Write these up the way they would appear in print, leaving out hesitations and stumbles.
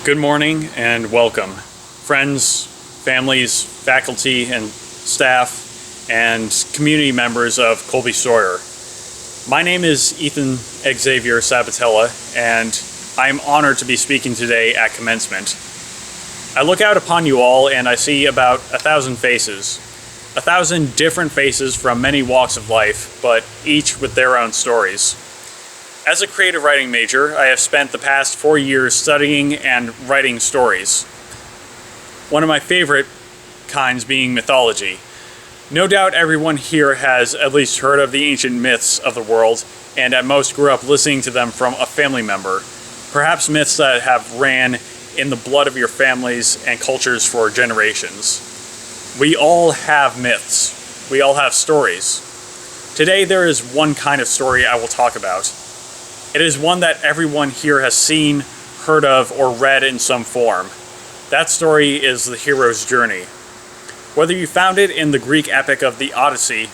Good morning and welcome, friends, families, faculty and staff, and community members of Colby-Sawyer. My name is Ethan Xavier Sabatella, and I am honored to be speaking today at Commencement. I look out upon you all and I see about 1,000 faces. 1,000 different faces from many walks of life, but each with their own stories. As a creative writing major, I have spent the past 4 years studying and writing stories. One of my favorite kinds being mythology. No doubt everyone here has at least heard of the ancient myths of the world, and at most grew up listening to them from a family member. Perhaps myths that have ran in the blood of your families and cultures for generations. We all have myths. We all have stories. Today there is one kind of story I will talk about. It is one that everyone here has seen, heard of, or read in some form. That story is the hero's journey. Whether you found it in the Greek epic of the Odyssey,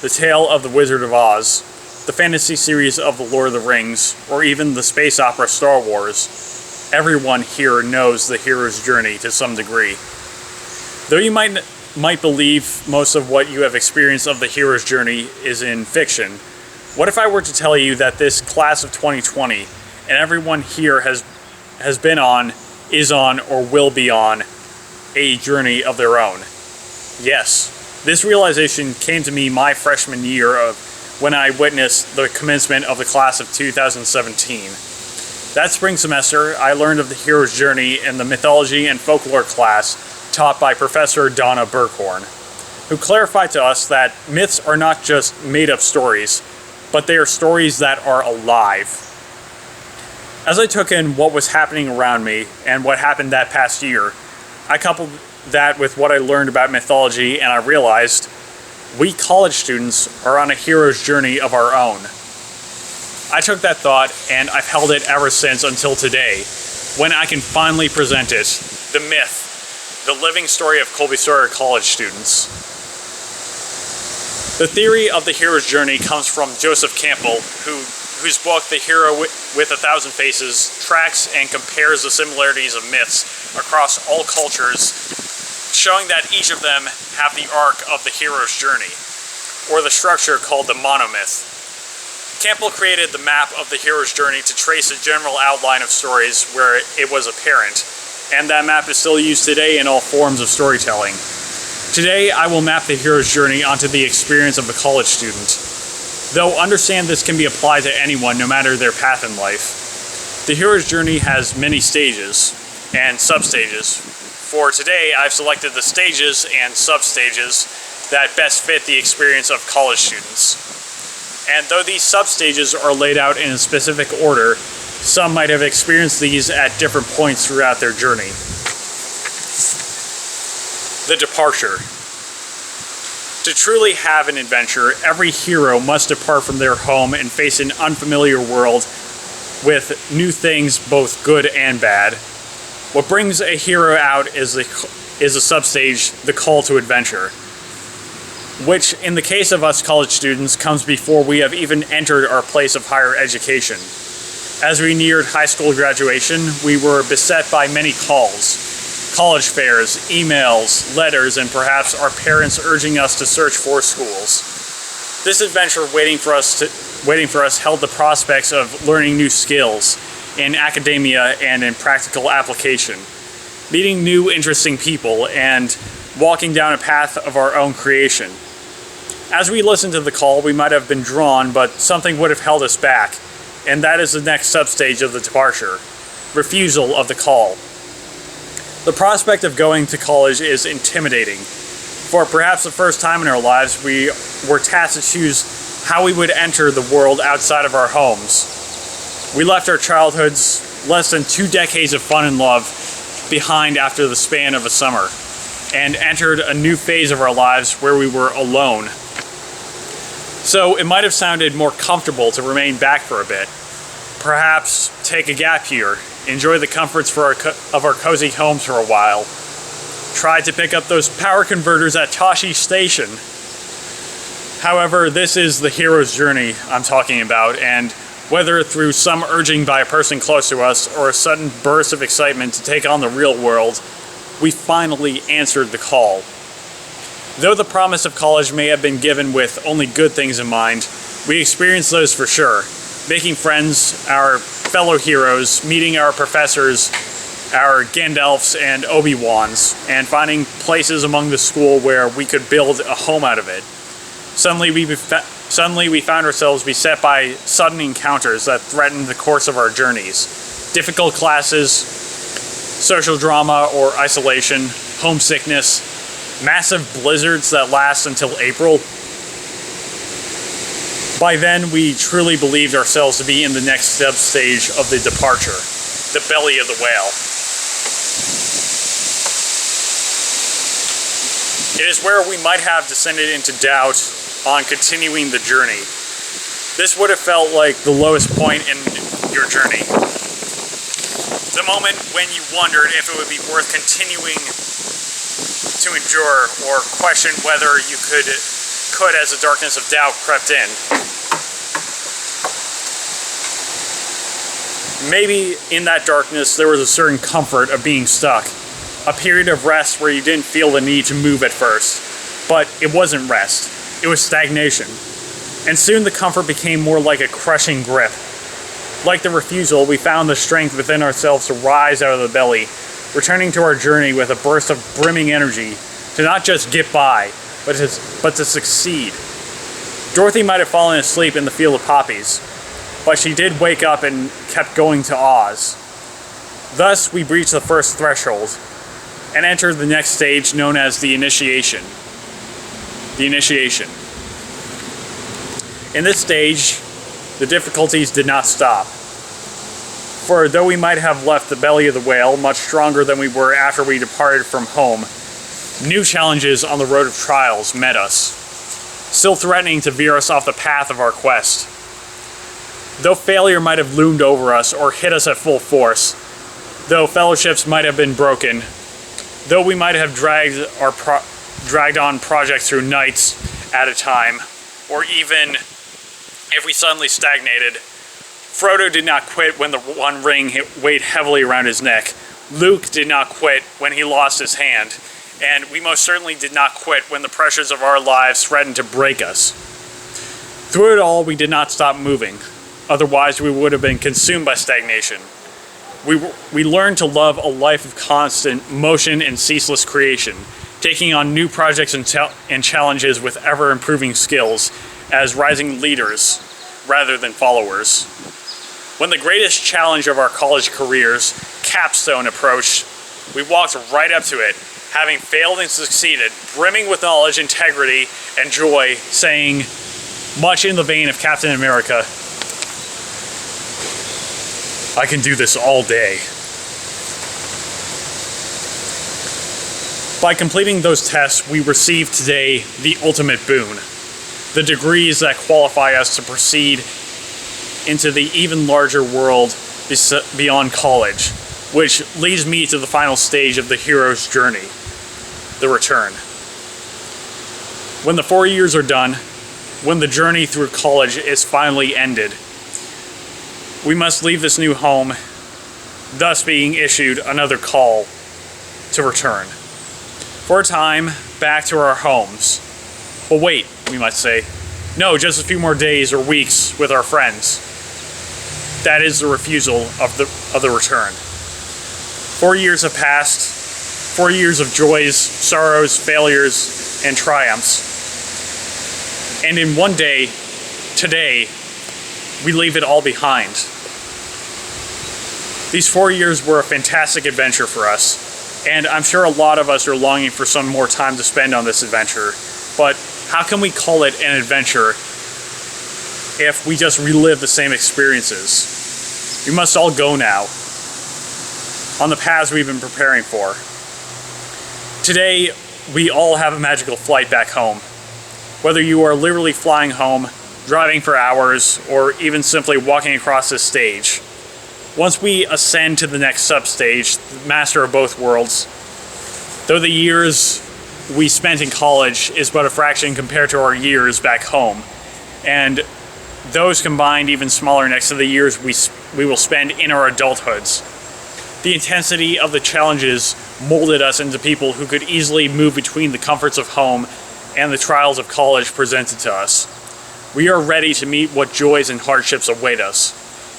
the tale of the Wizard of Oz, the fantasy series of the Lord of the Rings, or even the space opera Star Wars, everyone here knows the hero's journey to some degree. Though you might believe most of what you have experienced of the hero's journey is in fiction, what if I were to tell you that this class of 2020 and everyone here has been on, is on, or will be on a journey of their own? Yes, this realization came to me my freshman year of when I witnessed the commencement of the class of 2017. That spring semester, I learned of the hero's journey in the mythology and folklore class taught by Professor Donna Burkhorn, who clarified to us that myths are not just made-up stories, but they are stories that are alive. As I took in what was happening around me and what happened that past year, I coupled that with what I learned about mythology, and I realized we college students are on a hero's journey of our own. I took that thought and I've held it ever since until today, when I can finally present it, the myth, the living story of Colby-Sawyer College students. The theory of the hero's journey comes from Joseph Campbell, whose book, The Hero with 1,000 Faces, tracks and compares the similarities of myths across all cultures, showing that each of them have the arc of the hero's journey, or the structure called the monomyth. Campbell created the map of the hero's journey to trace a general outline of stories where it was apparent, and that map is still used today in all forms of storytelling. Today, I will map the hero's journey onto the experience of a college student. Though understand this can be applied to anyone no matter their path in life. The hero's journey has many stages and substages. For today, I've selected the stages and substages that best fit the experience of college students. And though these substages are laid out in a specific order, some might have experienced these at different points throughout their journey. The departure. To truly have an adventure, every hero must depart from their home and face an unfamiliar world with new things, both good and bad. What brings a hero out is a substage, the call to adventure, which in the case of us college students comes before we have even entered our place of higher education. As we neared high school graduation, we were beset by many calls. College fairs, emails, letters, and perhaps our parents urging us to search for schools. This adventure waiting for us held the prospects of learning new skills in academia and in practical application, meeting new interesting people, and walking down a path of our own creation. As we listened to the call, we might have been drawn, but something would have held us back, and that is the next substage of the departure, refusal of the call. The prospect of going to college is intimidating. For perhaps the first time in our lives, we were tasked to choose how we would enter the world outside of our homes. We left our childhoods, less than 2 decades of fun and love, behind after the span of a summer, and entered a new phase of our lives where we were alone. So it might have sounded more comfortable to remain back for a bit. Perhaps take a gap year, enjoy the comforts of our cozy homes for a while. Try to pick up those power converters at Tashi Station. However, this is the hero's journey I'm talking about, and Whether through some urging by a person close to us or a sudden burst of excitement to take on the real world, we finally answered the call. Though the promise of college may have been given with only good things in mind, we experienced those for sure. Making friends, our fellow heroes, meeting our professors, our Gandalfs and Obi-Wans, and finding places among the school where we could build a home out of it. Suddenly we found ourselves beset by sudden encounters that threatened the course of our journeys. Difficult classes, social drama or isolation, homesickness, massive blizzards that last until April. By then, we truly believed ourselves to be in the next stage of the departure, the belly of the whale. It is where we might have descended into doubt on continuing the journey. This would have felt like the lowest point in your journey. The moment when you wondered if it would be worth continuing to endure or question whether you could as the darkness of doubt crept in. Maybe in that darkness there was a certain comfort of being stuck. A period of rest where you didn't feel the need to move at first. But it wasn't rest. It was stagnation. And soon the comfort became more like a crushing grip. Like the refusal, we found the strength within ourselves to rise out of the belly, returning to our journey with a burst of brimming energy to not just get by, but to succeed. Dorothy might have fallen asleep in the field of poppies, but she did wake up and kept going to Oz. Thus, we breached the first threshold and entered the next stage known as the initiation. The initiation. In this stage, the difficulties did not stop. For though we might have left the belly of the whale much stronger than we were after we departed from home, new challenges on the road of trials met us, still threatening to veer us off the path of our quest. Though failure might have loomed over us or hit us at full force, though fellowships might have been broken, though we might have dragged on projects through nights at a time, or even if we suddenly stagnated, Frodo did not quit when the One Ring weighed heavily around his neck. Luke did not quit when he lost his hand, and we most certainly did not quit when the pressures of our lives threatened to break us. Through it all, we did not stop moving. Otherwise, we would have been consumed by stagnation. We learned to love a life of constant motion and ceaseless creation, taking on new projects and challenges with ever-improving skills as rising leaders rather than followers. When the greatest challenge of our college careers, capstone, approached, we walked right up to it, having failed and succeeded, brimming with knowledge, integrity, and joy, saying, much in the vein of Captain America, I can do this all day. By completing those tests, we receive today the ultimate boon, the degrees that qualify us to proceed into the even larger world beyond college, which leads me to the final stage of the hero's journey, the return. When the 4 years are done, when the journey through college is finally ended, we must leave this new home, thus being issued another call to return. For a time, back to our homes. But wait, we might say, no, just a few more days or weeks with our friends. That is the refusal of the return. 4 years have passed, 4 years of joys, sorrows, failures, and triumphs. And in one day, today, we leave it all behind. These 4 years were a fantastic adventure for us, and I'm sure a lot of us are longing for some more time to spend on this adventure. But how can we call it an adventure if we just relive the same experiences? We must all go now, on the paths we've been preparing for. Today, we all have a magical flight back home. Whether you are literally flying home, driving for hours, or even simply walking across this stage. Once we ascend to the next substage, the master of both worlds, though the years we spent in college is but a fraction compared to our years back home, and those combined even smaller next to the years we will spend in our adulthoods. The intensity of the challenges molded us into people who could easily move between the comforts of home and the trials of college presented to us. We are ready to meet what joys and hardships await us.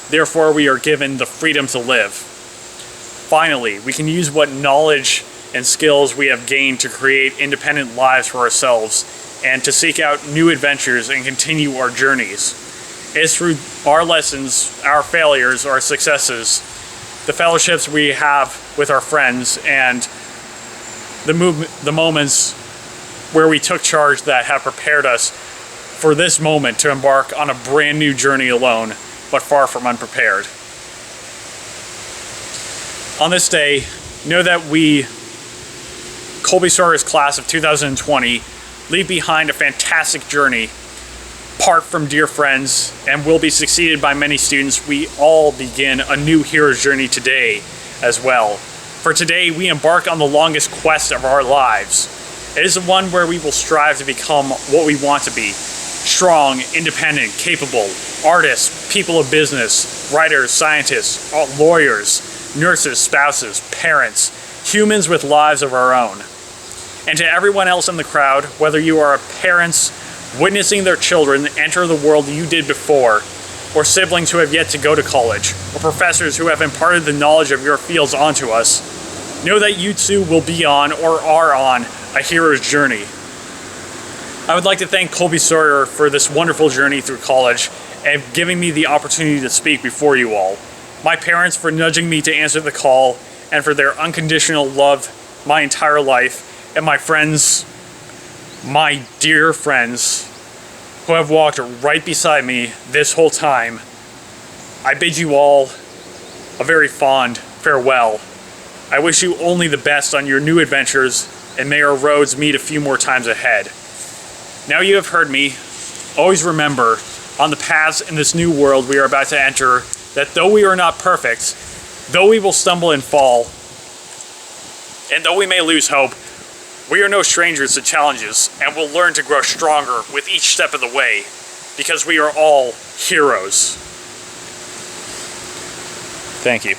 Therefore, we are given the freedom to live. Finally, we can use what knowledge and skills we have gained to create independent lives for ourselves and to seek out new adventures and continue our journeys. It is through our lessons, our failures, our successes, the fellowships we have with our friends, and the moments where we took charge that have prepared us for this moment to embark on a brand new journey alone, but far from unprepared. On this day, know that we, Colby-Sawyer's class of 2020, leave behind a fantastic journey, part from dear friends, and will be succeeded by many students. We all begin a new hero's journey today as well. For today, we embark on the longest quest of our lives. It is the one where we will strive to become what we want to be. Strong, independent, capable, artists, people of business, writers, scientists, lawyers, nurses, spouses, parents, humans with lives of our own. And to everyone else in the crowd, whether you are parents witnessing their children enter the world you did before, or siblings who have yet to go to college, or professors who have imparted the knowledge of your fields onto us, know that you too will be on or are on a hero's journey. I would like to thank Colby-Sawyer for this wonderful journey through college and giving me the opportunity to speak before you all. My parents for nudging me to answer the call and for their unconditional love my entire life, and my friends, my dear friends, who have walked right beside me this whole time. I bid you all a very fond farewell. I wish you only the best on your new adventures, and may our roads meet a few more times ahead. Now you have heard me, always remember, on the paths in this new world we are about to enter, that though we are not perfect, though we will stumble and fall, and though we may lose hope, we are no strangers to challenges, and will learn to grow stronger with each step of the way, because we are all heroes. Thank you.